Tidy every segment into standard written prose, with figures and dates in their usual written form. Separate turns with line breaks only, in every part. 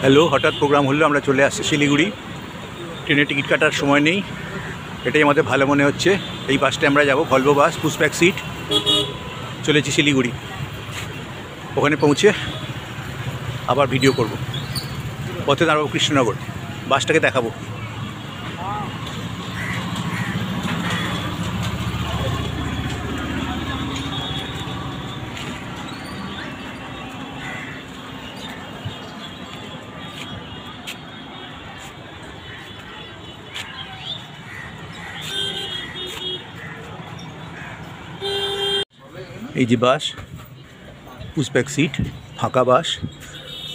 Hello, হঠাৎ programme হলো, আমরা চলে আসছি শিলিগুড়ি। ট্রেনে টিকিট কাটার সময় নেই, এটাই আমাদের ভালো মনে হচ্ছে। এই বাসটায় আমরা যাব, ভলভো বাস, পুশব্যাক সিট। চলেছি শিলিগুড়ি, ওখানে পৌঁছে আবার ভিডিও করব। পথে দাঁড়াবো কৃষ্ণনগর, বাসটাকে দেখাবো। এই যে বাস, পুশব্যাক সিট, ফাঁকা বাস।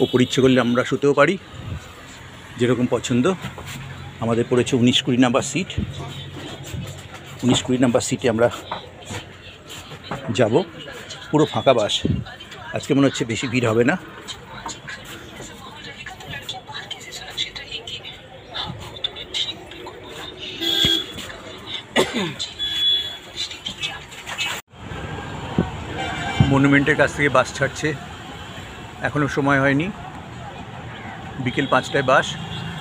ওপর ইচ্ছে করলে আমরা শুতেও পারি, যেরকম পছন্দ। আমাদের পড়েছে 19-20 নাম্বার সিট। 19-20 নাম্বার সিটে আমরা যাব। পুরো ফাঁকা বাস, আজকে মনে হচ্ছে বেশি ভিড় হবে না। মনুমেন্টের কাছ থেকে বাস ছাড়ছে, এখনও সময় হয়নি। বিকেল 5টায় বাস,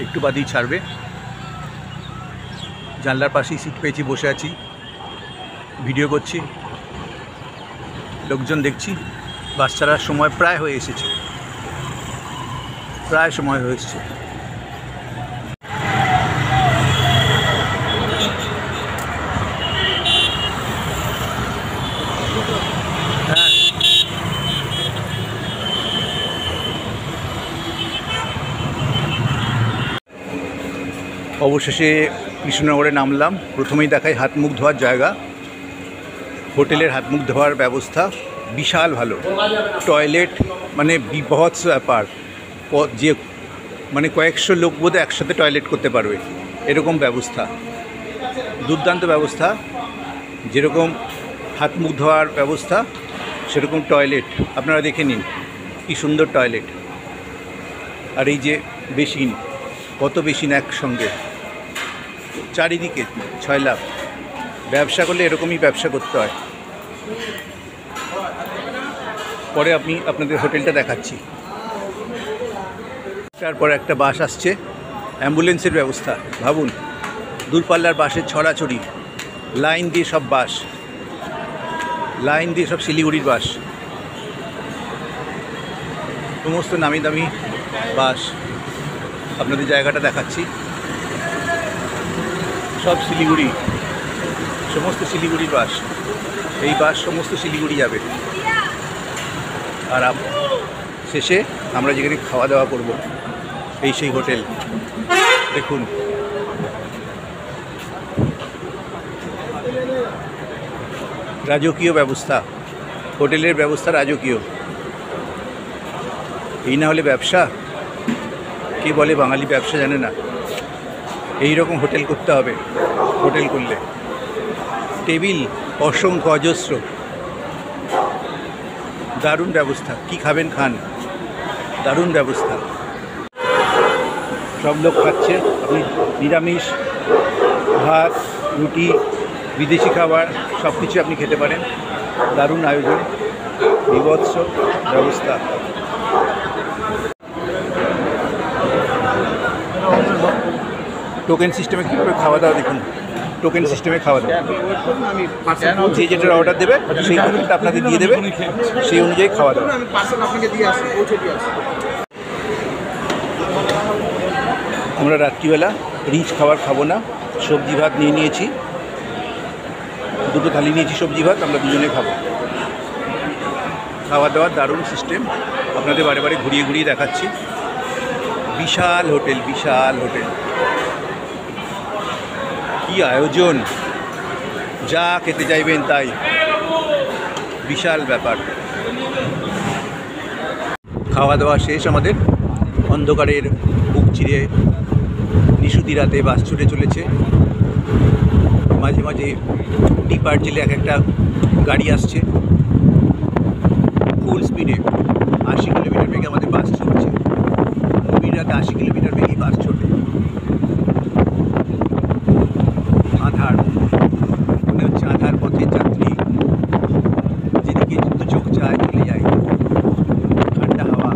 একটু বাদেই ছাড়বে। জানলার পাশেই সিট পেয়েছি, বসে আছি, ভিডিও করছি, লোকজন দেখছি। বাস ছাড়ার সময় প্রায় হয়ে এসেছে, প্রায় সময় হয়ে এসেছে। অবশেষে কৃষ্ণনগরে নামলাম। প্রথমেই দেখাই হাত মুখ ধোয়ার জায়গা। হোটেলের হাত মুখ ধোয়ার ব্যবস্থা বিশাল ভালো। টয়লেট মানে বিভৎস ব্যাপার, যে মানে কয়েকশো লোক বোধহয় একসাথে টয়লেট করতে পারবে, এরকম ব্যবস্থা। দুর্দান্ত ব্যবস্থা। যেরকম হাত মুখ ধোয়ার ব্যবস্থা, সেরকম টয়লেট। আপনারা দেখে নিন কী সুন্দর টয়লেট। আর এই যে বেসিন, কত বেসিন একসঙ্গে, চারিদিকে 6 লাখ। ব্যবসা করলে এরকমই ব্যবসা করতে হয়। পরে আপনাদের হোটেলটা দেখাচ্ছি। তারপর একটা বাস আসছে, অ্যাম্বুলেন্সের ব্যবস্থা। ভাবুন, দূরপাল্লার বাসের ছড়াছড়ি, লাইন দিয়ে সব বাস, লাইন দিয়ে সব শিলিগুড়ির বাস, সমস্ত নামি দামি বাস। আপনাদের জায়গাটা দেখাচ্ছি, সব শিলিগুড়ি, সমস্ত শিলিগুড়ির বাস। এই বাস সমস্ত শিলিগুড়ি যাবে। আর শেষে আমরা যেখানে খাওয়া দাওয়া করব, এই সেই হোটেল। দেখুন, রাজকীয় ব্যবস্থা, হোটেলের ব্যবস্থা রাজকীয়। এই না হলে ব্যবসা? কে বলে বাঙালি ব্যবসা জানে না? এই রকম হোটেল করতে হবে। হোটেল করলে টেবিল অসংখ্য, অজস্র, দারুণ ব্যবস্থা। কি খাবেন খান, দারুণ ব্যবস্থা। সব লোক খাচ্ছে। আপনি নিরামিষ, ভাত, রুটি, বিদেশি খাবার সব কিছু আপনি খেতে পারেন। দারুণ আয়োজন, বিভৎস ব্যবস্থা। টোকেন সিস্টেমে কীভাবে খাওয়া দাওয়া দেখুন, টোকেন সিস্টেমে খাওয়া দাওয়া। যে যেটার অর্ডার দেবে সেই টোকেনটা আপনাদের দিয়ে দেবে, সেই অনুযায়ী খাওয়া দাওয়া। আমরা রাত্রিবেলা রিচ খাবার খাবো না, সবজি ভাত নিয়ে নিয়েছি। 2টো থালি নিয়েছি সবজি ভাত, আমরা দুজনে খাবো। খাওয়া দাওয়ার দারুণ সিস্টেম, আপনাদের বারে বারে ঘুরিয়ে ঘুরিয়ে দেখাচ্ছি। বিশাল হোটেল, বিশাল হোটেল, কি আয়োজন! যা খেতে চাইবেন তাই, বিশাল ব্যাপার। খাওয়া দাওয়া শেষ আমাদের। অন্ধকারের বুক চিরে নিশুতি রাতে বাস ছুটে চলেছে। মাঝে মাঝে ডিপার জেলে একটা গাড়ি আসছে ফুল স্পিডে। 80 কিলোমিটার বেগে আমাদের বাস চলছে। গভীর রাতে 80 কিলোমিটার বেগেই বাস চলে। আধার, মনে হচ্ছে আধার পথের যাত্রী, যেদিকে যুদ্ধ চোখ চায় চলে যায়। ঠান্ডা হাওয়া,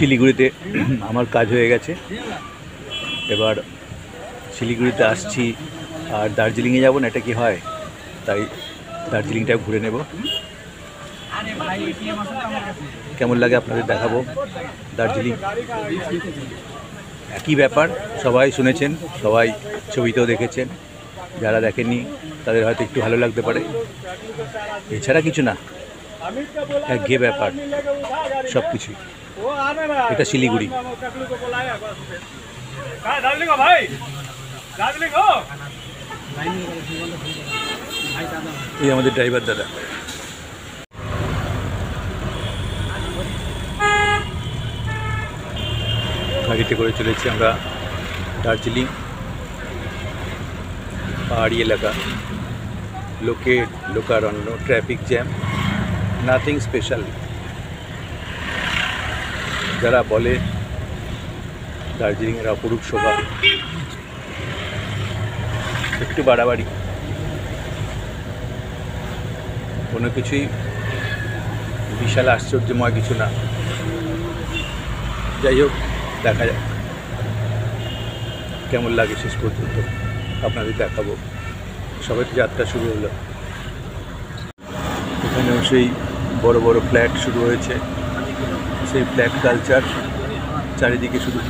শিলিগুড়িতে আমার কাজ হয়ে গেছে, এবার শিলিগুড়িতে আসছি আর দার্জিলিংয়ে যাব না, এটা কি হয়, তাই দার্জিলিংটা ঘুরে নেব। কেমন লাগে আপনাদের দেখাবো দার্জিলিং। একই ব্যাপার, সবাই শুনেছেন, সবাই ছবিতেও দেখেছেন, যারা দেখেননি তাদের হয়তো একটু ভালো লাগতে পারে, এছাড়া কিছু না, একঘেয়ে ব্যাপার সব কিছুই। এটা শিলিগুড়ি। এই আমাদের ড্রাইভার দাদা। গাড়িতে করে চলেছি আমরা দার্জিলিং, পাহাড়ি এলাকা, লোকারণ্য, ট্রাফিক জ্যাম, নাথিং স্পেশাল। যারা বলে দার্জিলিংয়ের অপরূপ শোভা, একটু বাড়াবাড়ি, কোনো কিছুই বিশাল আশ্চর্যময় কিছু না। যাই হোক, দেখা যাক কেমন লাগে, শেষ পর্যন্ত আপনাদের দেখাবো। সবাই তো যাত্রা শুরু হলো, এখানেও সেই বড় বড় ফ্ল্যাট শুরু হয়েছে, সেই ফ্ল্যাট কালচার, চারিদিকে শুধু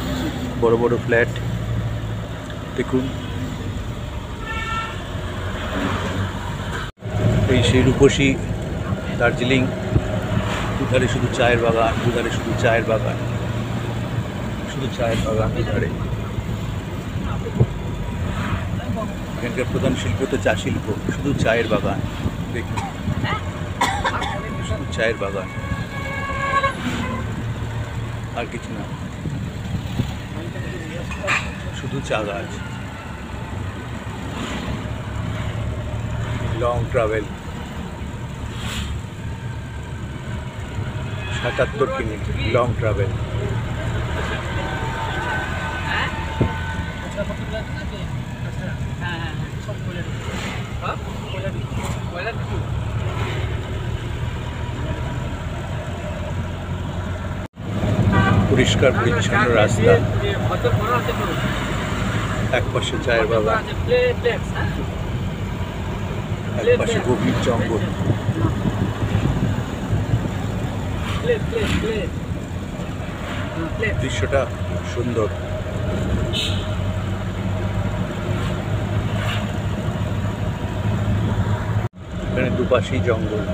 বড় বড় ফ্ল্যাট। দেখুন, এই সেই রূপসী দার্জিলিং, দুধারে শুধু চায়ের বাগান, দুধারে শুধু চায়ের বাগান, শুধু চায়ের বাগান দুধারে। এখানকার প্রধান শিল্প তো চা শিল্প, শুধু চায়ের বাগান। দেখুন, শুধু চায়ের বাগান, আর কিছু না, শুধু চা গাছ। Long travel, ৭৭ minute long travel. পরিষ্কার পরিচ্ছন্ন রাস্তা, এক পাশে চায়ের বাগান, এক পাশে গভীর জঙ্গল। দৃশ্যটা সুন্দর। এখানে দুপাশেই জঙ্গল।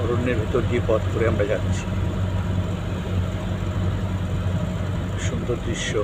অরণ্যের ভেতর দিয়ে পথ করে আমরা যাচ্ছি, সুন্দর দৃশ্য।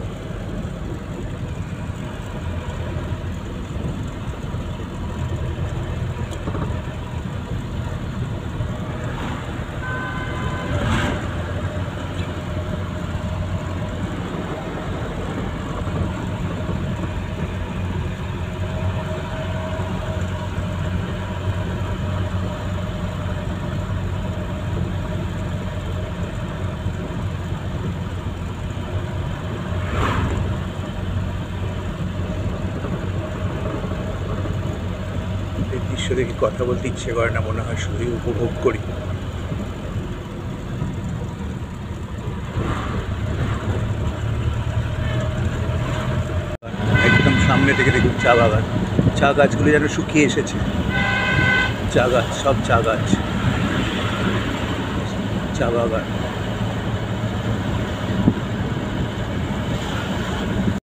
এই দৃশ্য দেখে কথা বলতে ইচ্ছে করে না, মনে হয় শুধুই উপভোগ করি। একদম সামনে থেকে দেখুন চা বাগান, চা গাছগুলো যেন শুকিয়ে এসেছে। চা গাছ, সব চা গাছ, চা বাগান।